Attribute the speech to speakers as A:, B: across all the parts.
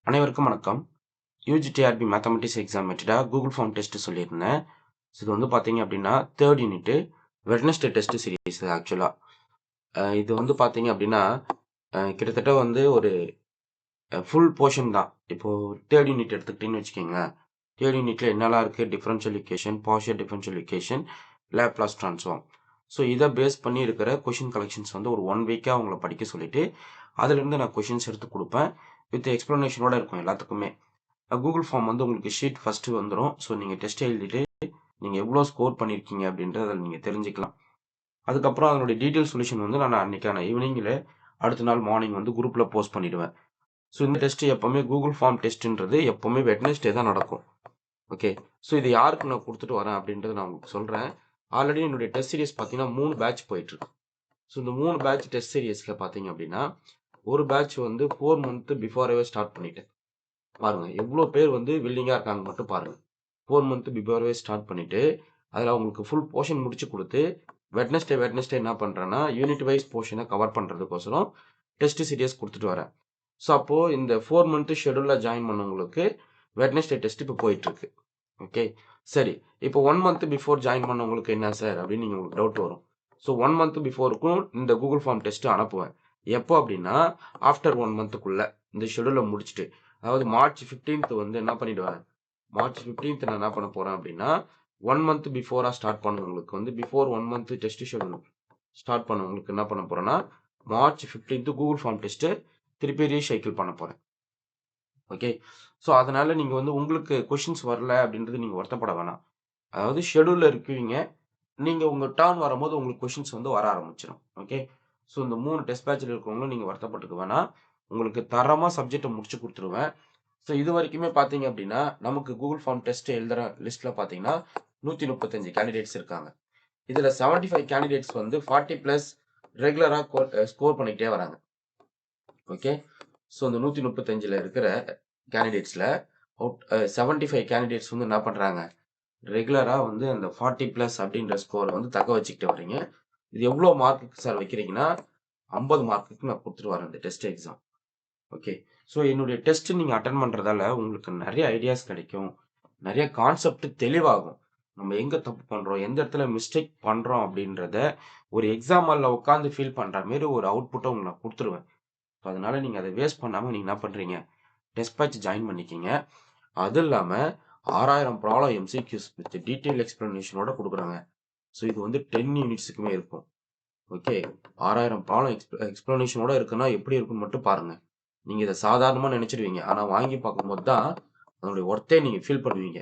A: அனைவருக்கும் வணக்கம். UGTRB mathematics exam மெத்தடாக கூகுள் ஃபார்ம் டெஸ்ட் சொல்லியிருந்தேன். இது வந்து பார்த்தீங்க அப்படின்னா third unit Wednesday test series ஆக்சுவலாக. இது வந்து பார்த்தீங்க அப்படின்னா கிட்டத்தட்ட வந்து ஒரு ஃபுல் போர்ஷன் தான். இப்போது தேர்ட் யூனிட் எடுத்துக்கிட்டீங்கன்னு வச்சுக்கோங்களேன். தேர்ட் யூனிட்டில் என்னெல்லாம் இருக்குது? Differential equation, partial differential equation, Laplace transform. So இதை பேஸ் பண்ணி இருக்கிற கொஷின் கலெக்ஷன்ஸ் வந்து ஒரு 1 வீக்காக அவங்கள படிக்க சொல்லிவிட்டு அதிலிருந்து நான் கொஷின்ஸ் எடுத்து கொடுப்பேன். வித் எக்ஸ்ப்ளனேஷனோட இருக்கும் எல்லாத்துக்குமே. கூகுள் ஃபார்ம் வந்து உங்களுக்கு ஷீட் ஃபஸ்ட்டு வந்துடும். ஸோ நீங்கள் டெஸ்ட் எழுதிட்டு நீங்கள் எவ்வளோ ஸ்கோர் பண்ணியிருக்கீங்க அப்படின்றத அதில் நீங்கள் தெரிஞ்சுக்கலாம். அதுக்கப்புறம் அதனுடைய டீட்டெயில் சொல்யூஷன் வந்து நான் அன்றைக்கான ஈவினிங்கில் அடுத்த நாள் மார்னிங் வந்து குரூப்பில் போஸ்ட் பண்ணிவிடுவேன். ஸோ இந்த டெஸ்ட்டு எப்போவுமே கூகுள் ஃபார்ம் டெஸ்ட்டுன்றது எப்போவுமே வெட்னஸ்டே தான் நடக்கும். ஓகே, ஸோ இது யாருக்கு நான் கொடுத்துட்டு வரேன் அப்படின்றத நான் உங்களுக்கு சொல்கிறேன். ஆல்ரெடி என்னுடைய டெஸ்ட் சீரியஸ் பார்த்தீங்கன்னா 3 பேட்ச் போயிட்டுருக்கு. ஸோ இந்த 3 பேட்ச் டெஸ்ட் சீரியஸில் பார்த்தீங்க அப்படின்னா ஒரு பேட்ச் வந்து 4 மந்த்து பிஃபோரவே ஸ்டார்ட் பண்ணிட்டேன். பாருங்க எவ்வளோ பேர் வந்து வில்லிங்காக இருக்காங்க மட்டும் பாருங்க. 4 மந்த்து பிஃபோரவே ஸ்டார்ட் பண்ணிட்டு அதில் அவங்களுக்கு ஃபுல் போர்ஷன் முடிச்சு கொடுத்து வெட்னஸ்டே என்ன பண்ணுறேன்னா யூனிட் வைஸ் போர்ஷனை கவர் பண்ணுறதுக்கோசரம் டெஸ்ட் சீரியஸ் கொடுத்துட்டு வரேன். ஸோ அப்போது இந்த 4 மந்த்து ஷெடியூலில் ஜாயின் பண்ணவங்களுக்கு வெட்னஸ்டே டெஸ்ட் இப்போ போயிட்டுருக்கு. ஓகே, சரி. இப்போ 1 மந்த் பிஃபோர் ஜாயின் பண்ணவங்களுக்கு என்ன சார் அப்படின்னு நீங்கள் உங்களுக்கு டவுட் வரும். ஸோ 1 மந்த் பிஃபோருக்கும் இந்த கூகுள் ஃபார்ம் டெஸ்ட்டு அனுப்புவேன். எப்போ அப்படின்னா ஆஃப்டர் 1 மந்த்துக்குள்ளே இந்த ஷெடியூலை முடிச்சுட்டு, அதாவது மார்ச் 15th வந்து என்ன பண்ணிவிடுவேன், மார்ச் 15th நான் என்ன பண்ண போகிறேன் அப்படின்னா 1 மந்த் பிஃபோராக ஸ்டார்ட் பண்ணவங்களுக்கு வந்து before 1 month test schedule start பண்ணவங்களுக்கு என்ன பண்ண போகிறேன்னா March 15th Google form test திருப்பி ரீசைக்கிள் பண்ண போகிறேன். ஓகே, ஸோ அதனால் நீங்கள் வந்து உங்களுக்கு கொஷின்ஸ் வரல அப்படின்றது நீங்கள் வருத்தப்பட வேணாம். அதாவது ஷெடியூலில் இருக்குவீங்க, நீங்கள் உங்கள் டர்ன் வரும்போது உங்களுக்கு கொஷின்ஸ் வந்து வர ஆரம்பிச்சிடும். ஓகே, ஸோ இந்த 3 டெஸ்ட் பேட்சில் இருக்கிறவங்களும் நீங்கள் வருத்தப்பட்டுக்க வேணாம். உங்களுக்கு தரமாக சப்ஜெக்டை முடிச்சு கொடுத்துருவேன். ஸோ இது வரைக்குமே பார்த்தீங்க அப்படின்னா நமக்கு கூகுள் ஃபார்ம் டெஸ்ட் எழுதுகிற லிஸ்ட்டில் பார்த்தீங்கன்னா 135 கேண்டிடேட்ஸ் இருக்காங்க. இதில் 75 கேண்டிடேட்ஸ் வந்து 40+ ரெகுலராக ஸ்கோர் பண்ணிக்கிட்டே வராங்க. ஓகே, ஸோ இந்த 135 இருக்கிற கேண்டிடேட்ஸில் 75 கேண்டிடேட்ஸ் வந்து என்ன பண்ணுறாங்க, ரெகுலராக வந்து அந்த 40+ அப்படின்ற ஸ்கோரை வந்து தக்க வச்சுக்கிட்டு வரீங்க. இது எவ்வளோ மார்க்குக்கு சார் வைக்கிறீங்கன்னா 50 மார்க்குக்கு நான் கொடுத்துட்டு வரேன் இந்த டெஸ்ட் எக்ஸாம். ஓகே, ஸோ என்னுடைய டெஸ்ட் நீங்கள் அட்டன் பண்ணுறதால உங்களுக்கு நிறைய ஐடியாஸ் கிடைக்கும், நிறைய கான்செப்ட் தெளிவாகும். நம்ம எங்கே தப்பு பண்ணுறோம், எந்த இடத்துல மிஸ்டேக் பண்ணுறோம் அப்படின்றத ஒரு எக்ஸாம் ஹாலில் உட்காந்து ஃபீல் பண்ணுற மாரி ஒரு அவுட்புட்டை உங்களுக்கு நான் கொடுத்துருவேன். ஸோ அதனால் நீங்கள் அதை வேஸ்ட் பண்ணாமல் நீங்கள் என்ன பண்ணுறீங்க, டெஸ்ட் பேட்ச் ஜாயின் பண்ணிக்கிங்க. அது இல்லாமல் 6000 ப்ராப்ளம் எம்சிக்யூஸ் வித் டீட்டெயில் எக்ஸ்ப்ளனேஷனோட கொடுக்குறாங்க. ஸோ இது வந்து 10 யூனிட்ஸுக்குமே இருக்கும். ஓகே, 6000 ப்ராப்ளம் எக்ஸ்ப்ளனேஷனோட இருக்குன்னா எப்படி இருக்குன்னு மட்டும் பாருங்கள். நீங்கள் இதை சாதாரணமாக நினச்சிடுவீங்க, ஆனால் வாங்கி பார்க்கும்போது தான் அதனுடைய ஒர்த்தே நீங்கள் ஃபீல் பண்ணுவீங்க.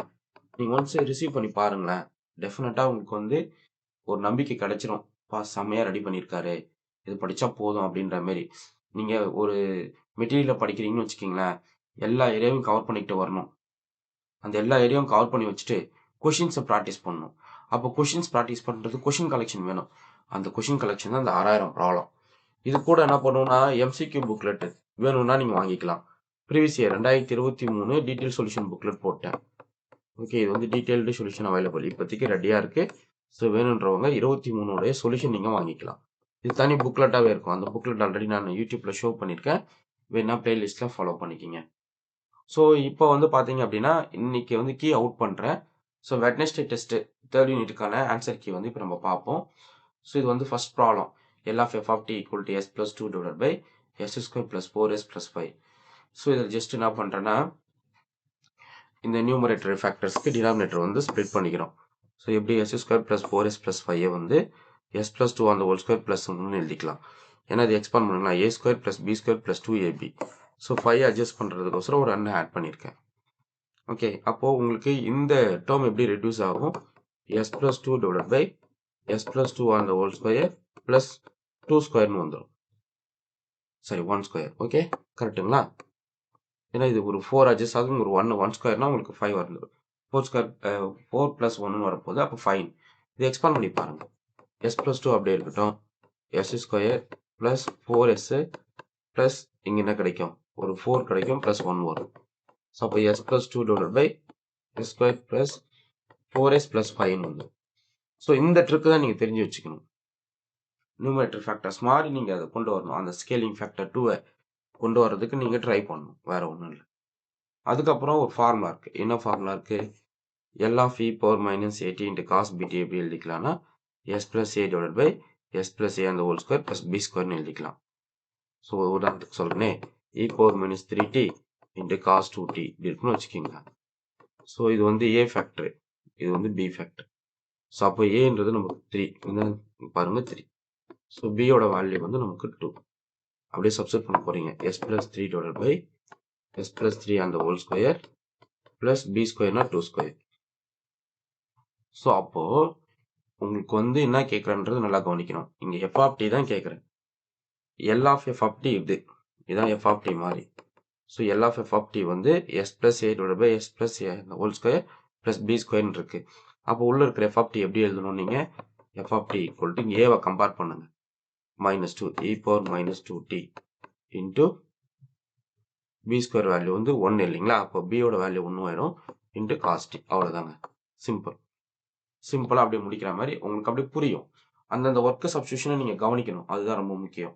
A: நீங்கள் ஒன்ஸ் ரிசீவ் பண்ணி பாருங்களேன், டெஃபினட்டாக உங்களுக்கு வந்து ஒரு நம்பிக்கை கிடைச்சிரும். செம்மையாக ரெடி பண்ணியிருக்காரு, இது படித்தா போதும் அப்படின்ற மாரி. நீங்கள் ஒரு மெட்டீரியலை படிக்கிறீங்கன்னு வச்சுக்கிங்களேன், எல்லா ஏரியாவும் கவர் பண்ணிக்கிட்டு வரணும். அந்த எல்லா ஏரியாவும் கவர் பண்ணி வச்சுட்டு கொஷின்ஸை ப்ராக்டிஸ் பண்ணணும். அப்போ கொஷின்ஸ் ப்ராக்டிஸ் பண்ணுறது கொஷின் கலெக்ஷன் வேணும். அந்த கொஷின் கலெக்ஷன் தான் அந்த 6000 ப்ராப்ளம். இது கூட என்ன பண்ணுவோம்னா எம்சிக்யூ புக்லெட்டு வேணும்னா நீங்கள் வாங்கிக்கலாம். Previous year 2023 detail solution booklet போட்டேன். ஓகே, இது வந்து டீட்டெயில்டு சொல்யூஷன் அவைலபிள் இப்போதைக்கு ரெடியாக இருக்குது. ஸோ வேணுன்றவங்க 23 சொல்யூஷன் நீங்கள் வாங்கிக்கலாம். இது தனி புக்லெட்டாகவே இருக்கும். அந்த புக்லெட் ஆல்ரெடி நான் யூடியூப்பில் ஷோ பண்ணியிருக்கேன், வேணா பிளேலிஸ்ட்டில் ஃபாலோ பண்ணிக்கிங்க. ஸோ இப்போ வந்து பார்த்தீங்க அப்படின்னா இன்றைக்கி வந்து கீ அவுட் பண்ணுறேன். ஸோ வெட்னஸ்டே டெஸ்ட்டு தேர்ட் யூனிட்டுக்கான ஆன்சர் கீ வந்து இப்போ நம்ம பார்ப்போம். ஸோ இது வந்து first problem, L of f of t equal to s plus 2 divided by s square plus 4s plus 5. So இதில் ஜஸ்ட் என்ன பண்ணுறேன்னா இந்த நியூமரேட்டர் ஃபேக்டர்ஸ்க்கு டினாமினேட்டர் வந்து ஸ்ப்ளிட் பண்ணிக்கிறோம். ஸோ எப்படி s square plus 4s plus 5 வந்து s plus 2 on the whole square plus 1 எழுதிக்கலாம். ஏன்னா இது எக்ஸ்பாண்ட் பண்ணிக்கலாம், a square plus b square plus 2ab. So 5 adjust பண்ணுறதுக்கோசரம் ஒரு அண்ணன் ஆட் பண்ணியிருக்கேன். ஓகே, அப்போது உங்களுக்கு இந்த டேர்ம் எப்படி ரெடியூஸ் ஆகும், s plus 2 divided by s plus 2 on the whole square plus 2 ஸ்கொயர்னு வந்துடும். சரி, 1 ஸ்கொயர். ஓகே, கரெக்டுங்களா? ஏன்னா இது ஒரு 4 அட்ஜஸ்ட் ஆகும், ஒரு 1 ஸ்கொயர்னா உங்களுக்கு 5 வந்துடும். 4 ஸ்கொயர் 4 + 1 வரப்போகுது, அப்போ 5. இது எக்ஸ்பாண்ட் பண்ணி பாருங்கள். s plus 2 அப்படியே இருக்கட்டும், s square plus 4s plus இங்கே என்ன கிடைக்கும், ஒரு 4 கிடைக்கும் ப்ளஸ் 1 வரும். ஸோ அப்போ s plus 2 divided by s square plus 4s plus 5 வந்துடும். ஸோ இந்த ட்ரிக்கு தான் நீங்கள் தெரிஞ்சு வச்சுக்கணும். நியூமரேட்டர் ஃபேக்டர்ஸ் மாதிரி நீங்கள் அதை கொண்டு வரணும். அந்த ஸ்கேலிங் ஃபேக்டர் 2 கொண்டு வர்றதுக்கு நீங்கள் ட்ரை பண்ணணும், வேறு ஒன்றும் இல்லை. அதுக்கப்புறம் ஒரு ஃபார்முலா இருக்கு. என்ன ஃபார்முலா இருக்கு? L of e power minus at into cos bt எப்படி எழுதிக்கலாம்னா s plus a divided by s plus a and the whole square plus b square னு எழுதிக்கலாம். ஸோ உதாரணத்துக்கு சொல்றேனே e power minus 3t into cos 2t இப்படி இருக்குன்னு வச்சுக்கோங்க. So இது வந்து a ஃபேக்டர், இது வந்து b ஃபேக்டர். ஸோ அப்போ ஏன்றது நமக்கு 3 பாருங்க 3. ஸோ பியோட வேல்யூ வந்து நமக்கு 2. அப்படியே சப்ஸ்டிட் பண்ண போறீங்க. s plus 3 divided by s plus 3 and the whole square plus b square னா 2 square. ஸோ அப்போ உங்களுக்கு வந்து என்ன கேட்குறன்றது நல்லா கவனிக்கணும். இங்கே எஃப் ஆஃப் டி தான் கேட்குறேன். L of F of T இதுதான் எஃப் ஆஃப் டி மாதிரி. So L of F of T வந்து S plus A divide by S plus A whole square plus B ஸ்கொயர்னு இருக்கு. அப்போ உள்ள இருக்கிற எஃப் ஆஃப் டி எப்படி எழுதணும் நீங்கள்? F of T equal to இங்கே ஏவை கம்பேர் பண்ணுங்க. -2 e power -2t into B square value வந்து 1 இல்லைங்களா? அப்போ பியோட வேல்யூ 1 ஆயிடும் இன்டூ காஸ் டி. அவ்வளோதாங்க. சிம்பிள். சிம்பிளாக அப்படியே முடிக்கிற மாதிரி உங்களுக்கு அப்படியே புரியும். அந்தந்த ஒர்க்கு சப்ஸ்டியூஷனை நீங்கள் கவனிக்கணும். அதுதான் ரொம்ப முக்கியம்.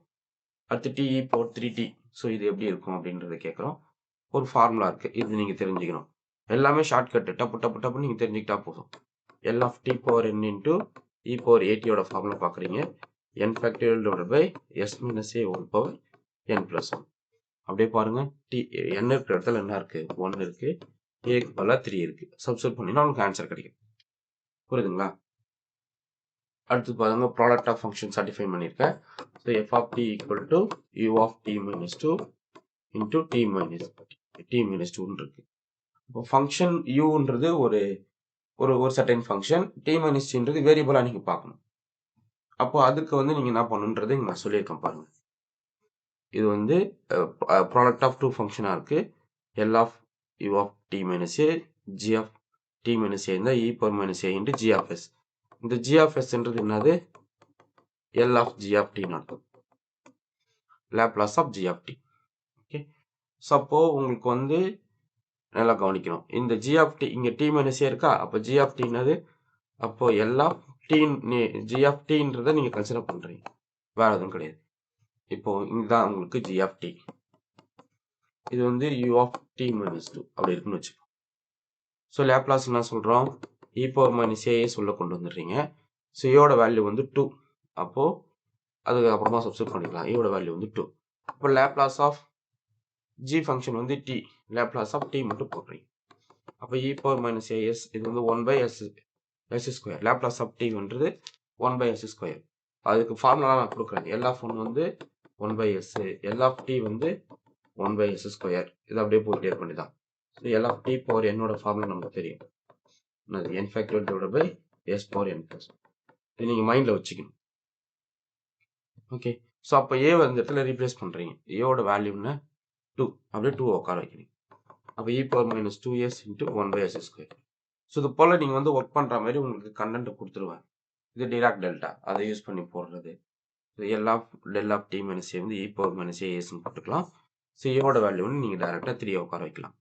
A: அடுத்து டி பவர் 3t. ஸோ இது எப்படி இருக்கும் அப்படின்றத கேட்குறோம். ஒரு ஃபார்முலா இருக்குது, இது நீங்கள் தெரிஞ்சுக்கணும். எல்லாமே ஷார்ட்கட்டு டப்பு டப்பு டப்புன்னு நீங்கள் தெரிஞ்சுக்கிட்டா போதும். L of D power N into E power ஏடியோட ஃபார்முலா பார்க்குறீங்க. N factorial divide by S minus A whole power N plus 1. அப்படியே பாருங்கள், டி என்ன இருக்கிற இடத்துல என்ன இருக்குது? 1 இருக்குது, ஏக்கு பதிலாக 3 இருக்குது. சப்ஸ்டிட் பண்ணினா உங்களுக்கு ஆன்சர் கிடைக்கும். புரியுதுங்களா? அடுத்து பாருங்க, ப்ராடக்ட் ஆஃப் ஃபங்க்ஷன் சாட்டிஃபை பண்ணியிருக்கேன். So F of T equal to U of T minus 2 into T minus 2 இருக்கு. இப்போ ஃபங்க்ஷன் யூன்றது ஒரு ஒரு ஒரு சர்டன் ஃபங்க்ஷன், டி மைனஸ் டீன்றது வேரியபிளாக நீங்கள் பார்க்கணும். அப்போ அதுக்கு வந்து நீங்கள் என்ன பண்ணணுன்றது இங்கே நான் சொல்லியிருக்கேன் பாருங்க. இது வந்து ப்ராடக்ட் ஆஃப் 2 ஃபங்க்ஷனாக இருக்குது. L of U of T minus A, G of T minus A இருந்தால் E power minus A into G of S. இந்த ஜி ஆஃப் எஸ்ன்றது என்னது? L of G of T நடக்கும், Laplace of G of T. Okay, so அப்போ உங்களுக்கு வந்து நல்லா கவனிக்கணும். இந்த ஜி ஆஃப் டி இங்கே டி மைனஸ் ஏ இருக்கா? அப்போ ஜி ஆஃப் டி என்னது? அப்போ L of T G of டின்றதை நீங்கள் கன்சிடர் பண்ணுறீங்க, வேறு எதுவும் கிடையாது. இப்போ இதுதான் உங்களுக்கு ஜி ஆஃப் டி. இது வந்து யூ ஆஃப் டி மைனஸ் 2 அப்படி இருக்குன்னு வச்சுக்கோங்க. ஸோ லேப்லாஸ் என்ன சொல்கிறோம்? இ பவர் மைனஸ் ஏ சொல்ல கொண்டு வந்துடுறீங்க. ஸோ ஏயோட வேல்யூ வந்து 2. அப்போது அதுக்கு அப்புறமா சப்ஸ்டிட் பண்ணிக்கலாம். ஏயோட வேல்யூ வந்து 2. அப்போ லேப்லாஸ் ஆஃப் ஜி ஃபங்க்ஷன் வந்து டி, லேப்லாஸ் ஆஃப் டி மட்டும் போடுறீங்க. அப்போ இ பவர் மைனஸ் ஏஎஸ் இது வந்து 1/s square. Laplace of T வந்துறது 1/s ஸ்கொயர். அதுக்கு ஃபார்முலா நான் கொடுக்குறேன். எல் ஆஃப் 1 வந்து 1/s, எல் ஆஃப் டி வந்து 1/s ஸ்கொயர். இது அப்படியே போயிட்டே இருக்க வேண்டியதான். So L of D power என்னோட ஃபார்முலா நமக்கு தெரியும். N factorial divided by S power N plus. இது நீங்கள் மைண்டில் வச்சுக்கணும். ஓகே, ஸோ அப்போ ஏ வந்து இடத்துல ரீப்ளேஸ் பண்ணுறீங்க. ஏவோட வேல்யூன்னு 2, அப்படியே 2 உட்கார வைக்கிறீங்க. அப்போ E power minus 2s into 1/s square. So இது போல் நீங்கள் வந்து ஒர்க் பண்ணுற மாதிரி உங்களுக்கு கண்டென்ட் கொடுத்துருவேன். இது டிராக் டெல்டா, அதை யூஸ் பண்ணி போடுறது. L of del of T minus A வந்து இ பவர் மைனஸ் ஏஎஸ்ன்னு போட்டுக்கலாம். ஸோ ஏவோட வேல்யூ வந்து நீங்கள் டேரெக்டாக 3 உட்கார வைக்கலாம்.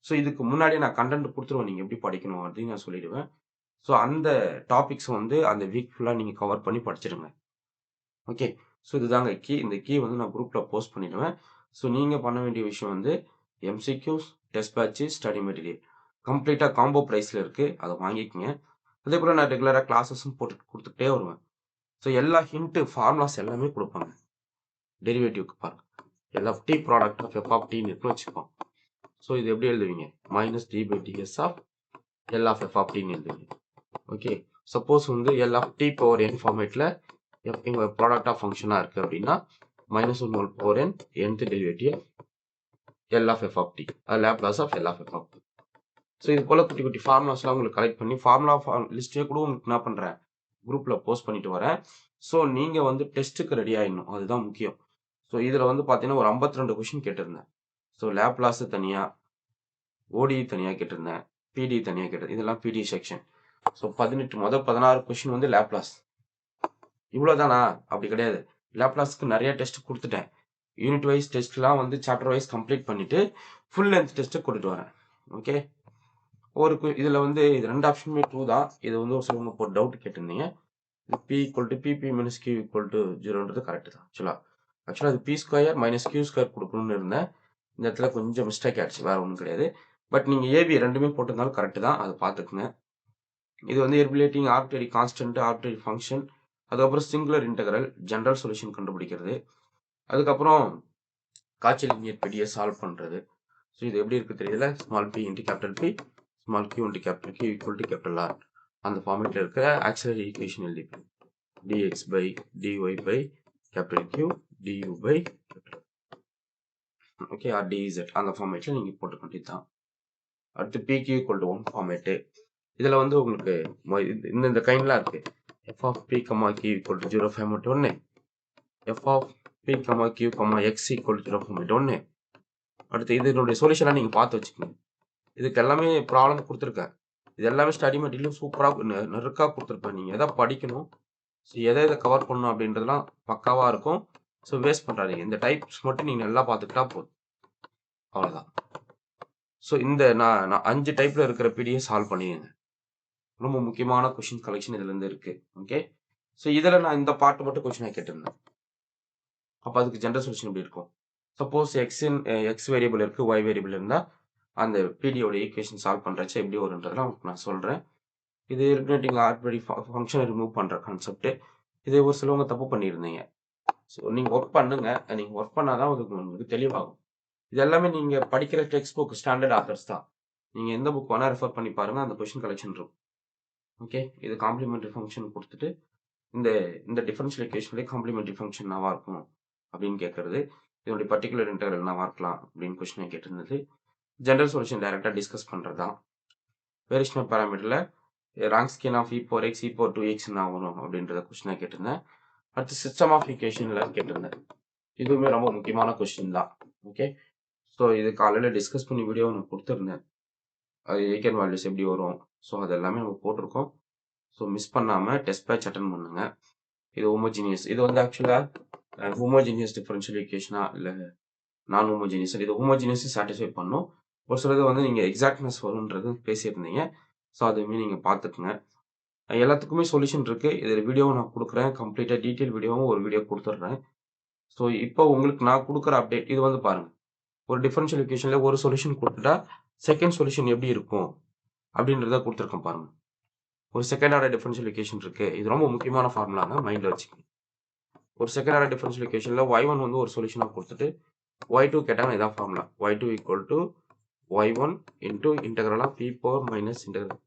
A: ஸோ இதுக்கு முன்னாடி நான் கண்டென்ட் கொடுத்துருவேன், நீங்கள் எப்படி படிக்கணும் அப்படின்னு நான் சொல்லிடுவேன். ஸோ அந்த டாபிக்ஸ் வந்து அந்த வீக் ஃபுல்லாக நீங்கள் கவர் பண்ணி படிச்சிடுங்க. ஓகே, ஸோ இதுதாங்க கீ. இந்த கீ வந்து நான் குரூப்பில் போஸ்ட் பண்ணிடுவேன். ஸோ நீங்கள் பண்ண வேண்டிய விஷயம் வந்து MCQs, test patch, study material கம்ப்ளீட்டாக காம்போ ப்ரைஸில் இருக்குது, அதை வாங்கிக்கோங்க. அதே போல் நான் ரெகுலராக கிளாஸஸும் போட்டு கொடுத்துட்டே வருவேன். ஸோ எல்லா ஹிண்ட்டு ஃபார்முலாஸ் எல்லாமே கொடுப்பாங்க. டெரிவேட்டிவ்க்கு பாருங்கள், L of t product of F of டின்னு இருக்குன்னு வச்சுப்போம். ஸோ இது எப்படி எழுதுவீங்க? -d/ds of L of F of டின்னு எழுதுவீங்க. ஓகே, சப்போஸ் வந்து L of D power n ஃபார்மேட்டில் எங்கள் ப்ராடக்ட் ஆஃப் ஃபங்க்ஷனாக இருக்குது அப்படின்னா -1 whole power n nth derivative L of F of t, அது Laplace of L of F of t. So இது போல் குட்டி குட்டி ஃபார்முலாஸ்லாம் உங்களுக்கு கலெக்ட் பண்ணி ஃபார்முலா லிஸ்ட்டே கூட உங்களுக்கு என்ன பண்ணுறேன், குரூப்பில் போஸ்ட் பண்ணிட்டு வரேன். ஸோ நீங்கள் வந்து டெஸ்ட்டுக்கு ரெடி ஆகிடணும், அதுதான் முக்கியம். ஸோ இதில் வந்து பார்த்தீங்கன்னா ஒரு 52 கொஷின் கேட்டிருந்தேன். ஸோ லேப்லாஸு தனியாக, ஓடி தனியாக கேட்டிருந்தேன், பிடி தனியாக கேட்டிருந்தேன். இதெல்லாம் பிடி செக்ஷன். ஸோ 16 கொஷின் வந்து லேப்லாஸ். இவ்வளோதானா? அப்படி கிடையாது. லேப்லாஸ்க்கு நிறைய டெஸ்ட் கொடுத்துட்டேன். யூனிட் வைஸ் டெஸ்ட்லாம் வந்து சாப்டர் வைஸ் கம்ப்ளீட் பண்ணிவிட்டு ஃபுல் லென்த் டெஸ்ட்டு கொடுத்துட்டு வரேன். ஓகே, ஒரு இதில் வந்து இது 2 ஆப்ஷனுமே ட்ரூ தான். இது வந்து ஒரு சிலவங்க ஒரு டவுட் கேட்டிருந்தீங்க. இது p = pp - q = 0ன்றது கரெக்டு தான். ஆக்சுவலாக அது p² - q² கொடுக்கணும்னு இருந்தேன். இந்த இடத்துல கொஞ்சம் மிஸ்டேக் ஆயிடுச்சு. வேற ஒண்ணும் கிடையாது. பட் நீங்க ஏபி 2மே போட்டிருந்தாலும் கரெக்ட் தான். அத பார்த்துக்கங்க. இது வந்து eliminating arbitrary constant, arbitrary function, அதுக்கப்புறம் சிங்குலர் இன்டெக்ரல், ஜெனரல் சொல்யூஷன் கண்டுபிடிக்கிறது. அதுக்கப்புறம் காட்சி லீனியர் பெரிய சால்வ் பண்றது. ஸோ இது எப்படி இருக்கு தெரியல. Small p into capital P, small q into capital Q equal to capital R. அந்த ஃபார்மேட்ல இருக்கிற ஆக்சிலரி ஈக்குவேஷன் எழுதிப்பேன். dx by dy by capital Q du by capital okay R dz அந்த ஃபார்மேட்ல நீங்க போட்டுக்க வேண்டியதுதான். அடுத்து pq equal to 1 ஃபார்மேட்டு. இதுல வந்து உங்களுக்கு இந்த கைண்ட்லாம் இருக்கு. f of p, q equal to 0 format ஒன்று, f of p, q, x equal to 0 format ஒன்று. அடுத்து இதனுடைய சொல்யூஷனாக நீங்கள் பார்த்து வச்சுக்கோங்க. இதுக்கு எல்லாமே ப்ராப்ளம் கொடுத்துருக்கேன். இது எல்லாமே ஸ்டடி மெட்டீரியலும் சூப்பராக நெருக்காக கொடுத்துருப்பேன். நீங்கள் எதை படிக்கணும், ஸோ எதை கவர் பண்ணணும் அப்படின்றதுலாம் பக்காவாக இருக்கும். ஸோ வேஸ்ட் பண்ணுறாதீங்க. இந்த டைப்ஸ் மட்டும் நீங்கள் நல்லா பார்த்துக்கிட்டா போதும். அவ்வளோதான். ஸோ இந்த நான் 5 டைப்பில் இருக்கிற பிடிஎஃப் சால்வ் பண்ணிடுங்க. ரொம்ப முக்கியமான கொஷின் கலெக்ஷன் இதுலேருந்து இருக்குது. ஓகே, ஸோ இதில் நான் இந்த பார்ட் மட்டும் கொஷினாக கேட்டிருந்தேன். அப்போ அதுக்கு ஜென்ரல் சொல்யூஷன் எப்படி இருக்கும்? சப்போஸ் எக்ஸ் வேரியபிள் இருக்குது, ஒய் வேரியபிள் இருந்தால் அந்த பிடியோட ஈக்குவேஷன் சால்வ் பண்ணுறச்சு எப்படி வருன்றதெல்லாம் நான் சொல்கிறேன். இது எலிமினேட்டிங் ஆர்பிட்ரரி ஃபங்க்ஷனை ரிமூவ் பண்ணுற கான்செப்ட். இது ஒரு சிலவங்க தப்பு பண்ணியிருந்தீங்க. ஸோ நீங்கள் ஒர்க் பண்ணுங்க. நீங்கள் ஒர்க் பண்ணாதான் அதுக்கு உங்களுக்கு தெளிவாகும். இது எல்லாமே நீங்கள் படிக்கிற டெக்ஸ்ட் புக் ஸ்டாண்டர்ட் ஆத்தர்ஸ் தான். நீங்கள் எந்த புக் வேணால் ரெஃபர் பண்ணி பாருங்கள், அந்த கொஷின் கலெக்ஷன் இருக்கும். ஓகே, இது காம்ப்ளிமெண்ட்ரி ஃபங்க்ஷன் கொடுத்துட்டு இந்த டிஃபரன்ஷியல் ஈக்குவேஷன்லேயே காம்ப்ளிமெண்ட்ரி ஃபங்க்ஷன் என்னவா இருக்கும் அப்படின்னு கேட்கறது. இதனுடைய பர்டிகுலர் இன்டெக்ரல் என்னவா இருக்கலாம் அப்படின்னு கொஸ்டினை கேட்டிருந்தது. ஜென்ரல் சொல்யூஷன் டைரெக்டாக டிஸ்கஸ் பண்ணுறது தான். வேரியேஷனல் பேராமீட்டரில் Wronskian of e⁴x, e⁴2x என்ன ஆகணும் அப்படின்றத கொஸ்டினாக கேட்டிருந்தேன். அடுத்து சிஸ்டம் ஆஃப் ஈக்குவேஷனில் கேட்டிருந்தேன். இதுவுமே ரொம்ப முக்கியமான கொஸ்டின் தான். ஓகே, ஸோ இது காலையில் டிஸ்கஸ் பண்ணி வீடியோ நான் கொடுத்துருந்தேன். அது ஈகன் வேல்யூஸ் எப்படி வரும், ஸோ அது எல்லாமே நம்ம போட்டிருக்கோம். ஸோ மிஸ் பண்ணாமல் டெஸ்ட் பேட்ச் அட்டன் பண்ணுங்க. இது ஹோமோஜினியஸ். இது வந்து ஆக்சுவலாக ஹோமோஜினியஸ் டிஃபரன்ஷியல் ஈக்குவேஷனா இல்லை நான் ஹோமோஜினியஸ். இது ஹோமோஜினியஸ் சாட்டிஸ்ஃபை பண்ணும். ஒரு சிலது வந்து நீங்கள் எக்ஸாக்ட்னஸ் வரும்ன்றது பேசியிருந்தீங்க. ஸோ அதுவுமே நீங்கள் பார்த்துக்குங்க. எல்லாத்துக்குமே சொல்யூஷன் இருக்குது. இதில் வீடியோவும் நான் கொடுக்குறேன். கம்ப்ளீட்டாக டீட்டெயில் வீடியோவும் ஒரு வீடியோ கொடுத்துட்றேன். ஸோ இப்போ உங்களுக்கு நான் கொடுக்குற அப்டேட் இது வந்து பாருங்கள். ஒரு டிஃபரன்ஷியல் ஈக்குவேஷனில் ஒரு சொல்யூஷன் கொடுத்துட்டா செகண்ட் சொல்யூஷன் எப்படி இருக்கும் அப்படின்றத கொடுத்துருக்கேன் பாருங்கள். ஒரு செகண்ட் ஆர்டர் டிஃபரன்ஷியல் ஈக்குவேஷன் இருக்குது. இது ரொம்ப முக்கியமான ஃபார்முலாங்க, மைண்டில் வச்சுக்கோங்க. ஒரு செகண்ட் ஆர்டர் டிஃபரன்ஷியல் ஈக்குவேஷனில் y1 வந்து ஒரு சொல்யூஷனாக கொடுத்துட்டு y2 கேட்டாங்க. இதான் formula. y2 equal to y1 into integral of p power minus integral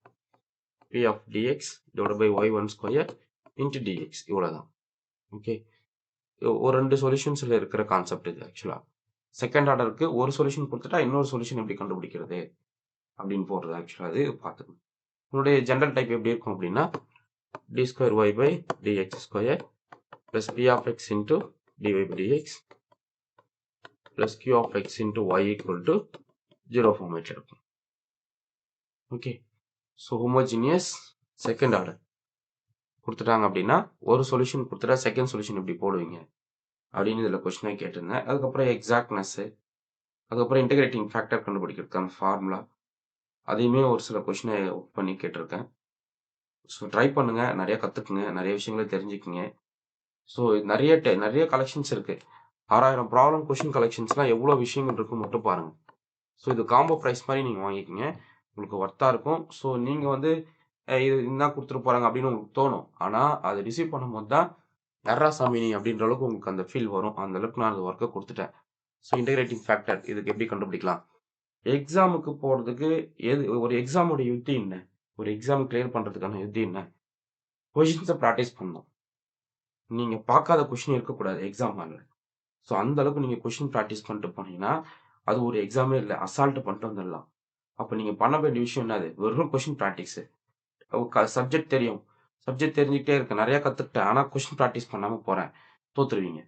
A: p of dx divide by y1 square into dx. இவ்வளோதான். ஓகே, ஒரு 2 சொல்யூஷன்ஸில் இருக்கிற கான்செப்ட் இது. ஆக்சுவலாக செகண்ட் ஆர்டருக்கு ஒரு சொல்யூஷன் கொடுத்துட்டா இன்னொரு சொல்யூஷன் எப்படி கண்டுபிடிக்கிறது அப்படின்னு போடுறது. ஆக்சுவலாக அது பார்த்துக்கணும். உங்களுடைய ஜென்ரல் டைப் எப்படி இருக்கும் அப்படின்னா d square y by dx square plus p of x into dy by dx plus q of x into y equal to 0 format இருக்கும். Okay, so homogeneous second order கொடுத்துட்டாங்க அப்படின்னா ஒரு சொல்யூஷன் கொடுத்துட்டா second solution எப்படி போடுவீங்க அப்படின்னு இதில் கொஸ்டினாக கேட்டிருந்தேன். அதுக்கப்புறம் எக்ஸாக்ட்னஸ்ஸு, அதுக்கப்புறம் இன்டெகிரேட்டிங் ஃபேக்டர் கண்டுபிடிக்கிறதுக்கான ஃபார்முலா, அதையுமே ஒரு சில கொஸ்டினை ஒர்க் பண்ணி கேட்டிருக்கேன். ஸோ ட்ரை பண்ணுங்கள், நிறைய கற்றுக்குங்க, நிறைய விஷயங்களை தெரிஞ்சுக்குங்க. ஸோ நிறைய கலெக்ஷன்ஸ் இருக்குது. 6000 ப்ராப்ளம் கொஷின் கலெக்ஷன்ஸ்லாம் எவ்வளோ விஷயங்கள் இருக்கும் மட்டும் பாருங்கள். ஸோ இது காம்போ ப்ரைஸ் மாதிரி நீங்கள் வாங்கிக்கிங்க, உங்களுக்கு ஒர்த்தாக இருக்கும். ஸோ நீங்கள் வந்து இது என்ன கொடுத்துட்டு போகிறாங்க அப்படின்னு உங்களுக்கு தோணும். ஆனால் அதை ரிசீவ் பண்ணும்போது தான் யாரா சாமினி அப்படின்ற அளவுக்கு உங்களுக்கு அந்த ஃபீல் வரும். அந்த அளவுக்கு நான் அந்த ஒர்க்கை கொடுத்துட்டேன். ஸோ இன்டெகிரேட்டிங் ஃபேக்டர் இதுக்கு எப்படி கண்டுபிடிக்கலாம், எக்ஸாமுக்கு போகிறதுக்கு ஒரு எக்ஸாமோட யுத்தி என்ன, ஒரு எக்ஸாம் கிளியர் பண்ணுறதுக்கான யுத்தி என்ன, கொஷின்ஸை ப்ராக்டிஸ் பண்ணணும். நீங்கள் பார்க்காத கொஷின் இருக்கக்கூடாது எக்ஸாம் ஹாலில். ஸோ அந்த அளவுக்கு நீங்கள் கொஷின் ப்ராக்டிஸ் பண்ணிட்டு போனீங்கன்னா அது ஒரு எக்ஸாமே இல்லை, அசால்ட்டு பண்ணிட்டு வந்துடலாம். அப்போ நீங்கள் பண்ண வேண்டிய விஷயம் என்னது, வெறும் கொஷின் ப்ராக்டிஸு. சப்ஜெக்ட் தெரியும், சப்ஜெக்ட் தெரிஞ்சுக்கிட்டே இருக்கேன், நிறையா கற்றுக்கிட்டேன், ஆனால் கொஷின் ப்ராக்டிஸ் பண்ணாமல் போகிறேன், தோற்றுருவீங்க.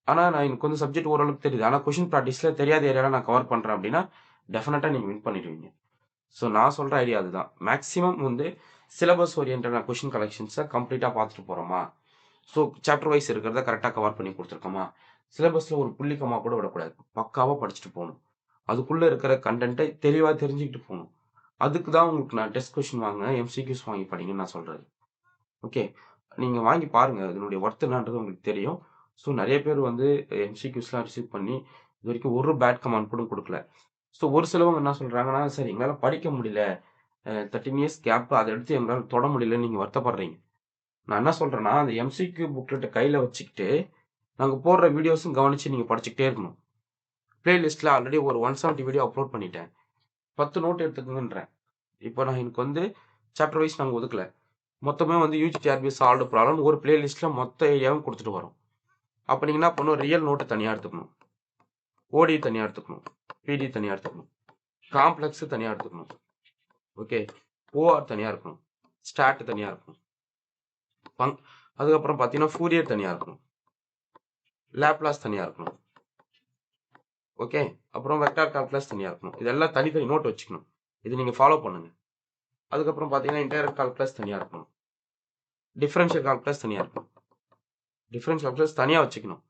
A: ஆனால் நான் எனக்கு கொஞ்சம் சப்ஜெக்ட் ஓரளவுக்கு தெரியுது, ஆனால் கொஷின் ப்ராக்டிஸில் தெரியாத ஏரியாவில் நான் கவர் பண்ணுறேன் அப்படின்னா டெஃபினட்டாக நீங்கள் வின் பண்ணிடுவீங்க. ஸோ நான் சொல்கிற ஐடியா அதுதான். மேக்ஸிமம் வந்து சிலபஸ் ஓரியன்டான கொஷின் கலெக்ஷன்ஸை கம்ப்ளீட்டாக பார்த்துட்டு போகிறோமா, ஸோ சாப்டர் வைஸ் இருக்கிறத கரெக்டாக கவர் பண்ணி கொடுத்துருக்கோமா, சிலபஸில் ஒரு புள்ளிக்கமாக கூட விடக்கூடாது, பக்காவாக படிச்சுட்டு போகணும், அதுக்குள்ளே இருக்கிற கண்டென்ட்டை தெளிவாக தெரிஞ்சுக்கிட்டு போகணும். அதுக்கு தான் உங்களுக்கு நான் டெஸ்ட் கொஷின் வாங்க, எம்சிக்யூஸ் வாங்கி படிங்கன்னு நான் சொல்கிறது. ஓகே, நீங்கள் வாங்கி பாருங்கள், இதனுடைய ஒர்த் என்னன்றது உங்களுக்கு தெரியும். ஸோ நிறைய பேர் வந்து எம்சிக்யூஸ்லாம் ரிசீவ் பண்ணி இது வரைக்கும் ஒரு பேட் கமெண்ட் கூட குடுக்கல. ஸோ ஒரு சிலவங்க என்ன சொல்றாங்கன்னா, "சார் எங்களால படிக்க முடியல. 13 இயர்ஸ் கேப் அத எடுத்து எங்களால தொட முடியலன்னு" நீங்க வருத்தப்படுறீங்க. நான் என்ன சொல்றேன்னா, அந்த எம்சிக்யூ புக்லெட்ட கையில வச்சுக்கிட்டு, நாங்க போடுற வீடியோஸும் கவனிச்சு நீங்க படிச்சுக்கிட்டே இருக்கணும். பிளேலிஸ்ட்ல ஆல்ரெடி ஒரு 170 வீடியோ அப்லோட் பண்ணிட்டேன். 10 நோட் எடுத்துக்கங்கன்றேன். இப்போ நான் எனக்கு வந்து சாப்டர் வைஸ் நாங்க ஒதுக்கல. மொத்தமே வந்து யுஜிடிஆர்பி சால்வ்டு ப்ராப்ளம்னு ஒரு பிளேலிஸ்ட்ல மொத்த ஏரியாவும் குடுத்துட்டு வரோம். அப்ப நீங்க என்ன பண்ணணும், ரியல் நோட் தனியா எடுத்துக்கணும். ஓடி தனியா எடுத்துக்கணும். பிடி தனியா எடுத்துக்கணும். காம்ப்ளெக்ஸ் தனியா எடுத்துக்கணும். ஓகே. ஓஆர் தனியா இருக்கணும். ஸ்டாட் தனியா இருக்கணும். ஃபங் அதுக்கப்புறம் பார்த்தீங்கன்னா, ஃபோரியர் தனியா இருக்கணும். லேப்லாஸ் தனியா இருக்கணும். ஓகே. அப்புறம் வெக்டார் கால்குலஸ் தனியா இருக்கணும். இதெல்லாம் தனித்தனி நோட் வச்சுக்கணும். இது நீங்க ஃபாலோ பண்ணுங்க. அதுக்கப்புறம் பார்த்தீங்கன்னா, இன்டெக்ரல் கால்குலஸ் தனியா இருக்கணும். டிஃபரன்ஷியல் கால்குலஸ் தனியா இருக்கணும். டிஃபரன்ஷியல் கால்குலஸ் தனியா வச்சுக்கணும்.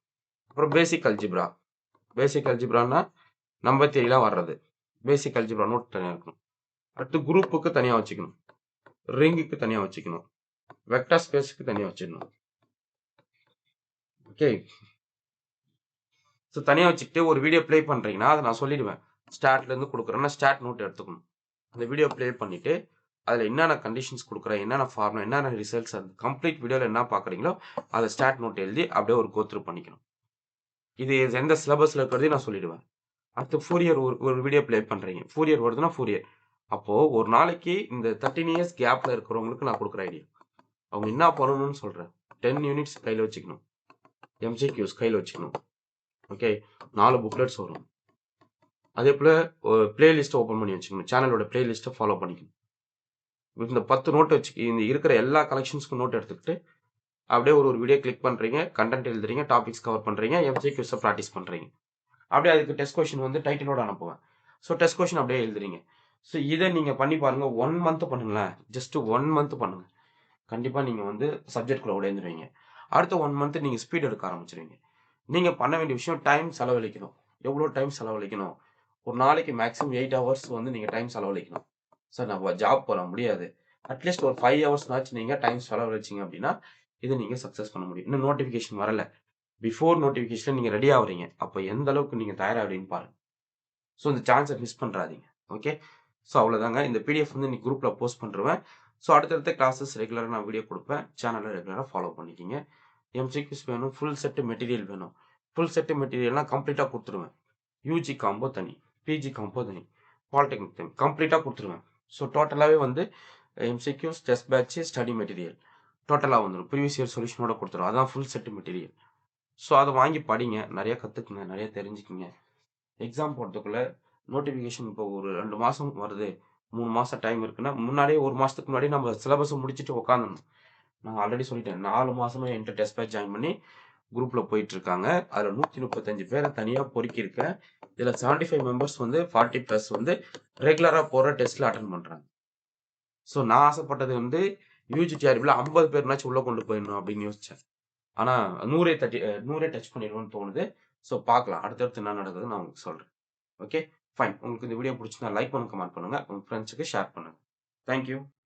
A: அப்புறம் பேசிக் அல்ஜிப்ரா. பேசிக் அல்ஜிப்ரான்னா நம்பர் தியரிலாம் வர்றது. பேசிக் அல்ஜிப்ரா நோட் தனியா இருக்கணும். அடுத்து குரூப்புக்கு தனியா வச்சுக்கணும். ரிங்குக்கு தனியா வச்சுக்கணும். வெக்டார் ஸ்பேஸ்க்கு தனியா வச்சுக்கணும். ஓகே. ஸோ தனியா வச்சுக்கிட்டு ஒரு வீடியோ ப்ளே பண்றீங்கன்னா, அத நான் சொல்லிடுவேன். ஸ்டாட்லேருந்து குடுக்குறேன்னா, ஸ்டாட் நோட் எடுத்துக்கணும். அந்த வீடியோ ப்ளே பண்ணிட்டு, அதில என்னென்ன கண்டிஷன்ஸ் குடுக்குறேன், என்னென்ன ஃபார்முலா, என்னென்ன ரிசல்ட்ஸ் அந்த கம்ப்ளீட் வீடியோல என்ன பார்க்குறீங்களோ, அத ஸ்டாட் நோட் எழுதி அப்படியே ஒரு கோ த்ரூ பண்ணிக்கணும். இது எந்த சிலபஸ்ல இருக்கிறதையும் நான் சொல்லிடுவேன். அடுத்து ஃபோரியர் ஒரு வீடியோ ப்ளே பண்றீங்க. ஃபோரியர் வருதுன்னா ஃபோரியர். அப்போ ஒரு நாளைக்கு இந்த 13 இயர்ஸ் கேப்ல இருக்கிறவங்களுக்கு நான் குடுக்குற ஐடியா. அவங்க என்ன பண்ணணும்னு சொல்றேன். 10 யூனிட்ஸ் கையில வச்சுக்கணும். எம்சிக்யூஸ் கையில வச்சுக்கணும். ஓகே. 4 புக்லெட்ஸ் வரும். அதேபோல பிளேலிஸ்ட்ட ஓப்பன் பண்ணி வச்சுக்கணும். சேனலோட பிளேலிஸ்ட்ட ஃபாலோ பண்ணிக்கணும். இந்த 10 நோட் வச்சு இந்த இருக்கிற எல்லா கலெக்ஷன்ஸ்க்கும் நோட் எடுத்துக்கிட்டு, அப்படியே ஒரு வீடியோ கிளிக் பண்றீங்க, கன்டென்ட் எழுதுறீங்க, டாபிக்ஸ் கவர் பண்றீங்க, எம்சிக்யூஸ பிராக்டிஸ் பண்றீங்க. அப்படியே அதுக்கு டெஸ்ட் கொஸ்டின் வந்து டைட்டிலோட அனுப்புவேன். ஸோ டெஸ்ட் கொஸ்டின் அப்படியே எழுதுறீங்க. ஸோ இத நீங்க பண்ணி பாருங்க. 1 மந்த் பண்ணுங்களேன். ஜஸ்ட் 1 மந்த் பண்ணுங்க. கண்டிப்பா நீங்க வந்து சப்ஜெக்ட்குள்ள உடைந்துருவீங்க. அடுத்த 1 மந்த் நீங்க ஸ்பீட் எடுக்க ஆரம்பிச்சுருவீங்க. நீங்க பண்ண வேண்டிய விஷயம் டைம் செலவழிக்கணும். எவ்வளோ டைம் செலவழிக்கணும்? ஒரு நாளைக்கு மேக்ஸிமம் 8 ஹவர்ஸ் வந்து நீங்க டைம் செலவழிக்கணும். சார் நான் ஜாப் போறேன் முடியாது. அட்லீஸ்ட் ஒரு 5 ஹவர்ஸ்னாச்சும் நீங்க டைம் செலவழிச்சீங்க அப்படின்னா, இத நீங்க சக்சஸ் பண்ண முடியும். இன்னும் நோட்டிஃபிகேஷன் வரல. பிஃபோர் நோட்டிஃபிகேஷன்ல நீங்க ரெடி ஆகுறீங்க. அப்ப எந்த அளவுக்கு நீங்க தயாராகுறீங்கன்னு பாருங்க. ஸோ இந்த சான்ஸ மிஸ் பண்றாதீங்க. ஓகே. ஸோ அவ்வளோதாங்க. இந்த பிடிஎஃப் வந்து இன்னைக்கு குரூப்ல போஸ்ட் பண்ருவேன். ஸோ அடுத்தடுத்த கிளாஸஸ் ரெகுலரா நான் வீடியோ குடுப்பேன். சேனல ரெகுலரா ஃபாலோ பண்ணிக்கங்க. எம்சிக்யூஸ் வேணும். ஃபுல் செட் மெட்டீரியல் வேணும். ஃபுல் செட் மெட்டீரியல்லாம் கம்ப்ளீட்டா குடுத்துருவேன். யுஜி காம்போ தனி, பிஜி காம்போ தனி, பாலிடெக்னிக் தனி. கம்ப்ளீட்டா குடுத்துருவேன். ஸோ டோட்டலாவே வந்து MCQs, test batch, study material டோட்டலா வந்துரும். ப்ரீவியஸ் இயர் சொல்யூஷனோட குடுத்துருவேன். அதான் ஃபுல் செட் மெட்டீரியல். ஸோ அத வாங்கி படிங்க. நெறைய கத்துக்குங்க. நெறைய தெரிஞ்சுக்கங்க. எக்ஸாம் போடுறதுக்குள்ள நோட்டிஃபிகேஷன் இப்போ ஒரு 2 மாசம் வருது. 3 மாசம் டைம் இருக்குன்னா, முன்னாடியே 1 மாசத்துக்கு முன்னாடியே நம்ம சிலபஸ முடிச்சுட்டு உட்காந்துரணும். நான் ஆல்ரெடி சொல்லிட்டேன். 4 மாசமா என்ட்ட டெஸ்ட் பேட்ச் ஜாயின் பண்ணி குரூப்ல போயிட்டுருக்காங்க. அதுல 135 பேர தனியா பொறுக்கியிருக்கேன். இதுல 75 மெம்பர்ஸ் வந்து 40 பிளஸ் வந்து ரெகுலரா போற டெஸ்ட்ல அட்டெண்ட் பண்றாங்க. ஸோ நான் ஆசைப்பட்டது வந்து யுஜிடிஆர்பில 50 பேர்னாச்சும் உள்ள கொண்டு போயிடணும் அப்படின்னு யோசிச்சேன். ஆனா 100 டச் பண்ணிருவோம்னு தோணுது. ஸோ பார்க்கலாம். அடுத்தடுத்து என்ன நடக்குதுன்னு நான் உங்களுக்கு சொல்றேன். ஓகே. ஃபைன். உங்களுக்கு இந்த வீடியோ புடிச்சிருந்தா லைக் பண்ணுங்க, கமெண்ட் பண்ணுங்க. உங்க ஃப்ரெண்ட்ஸ்க்கு ஷேர் பண்ணுங்க. Thank you.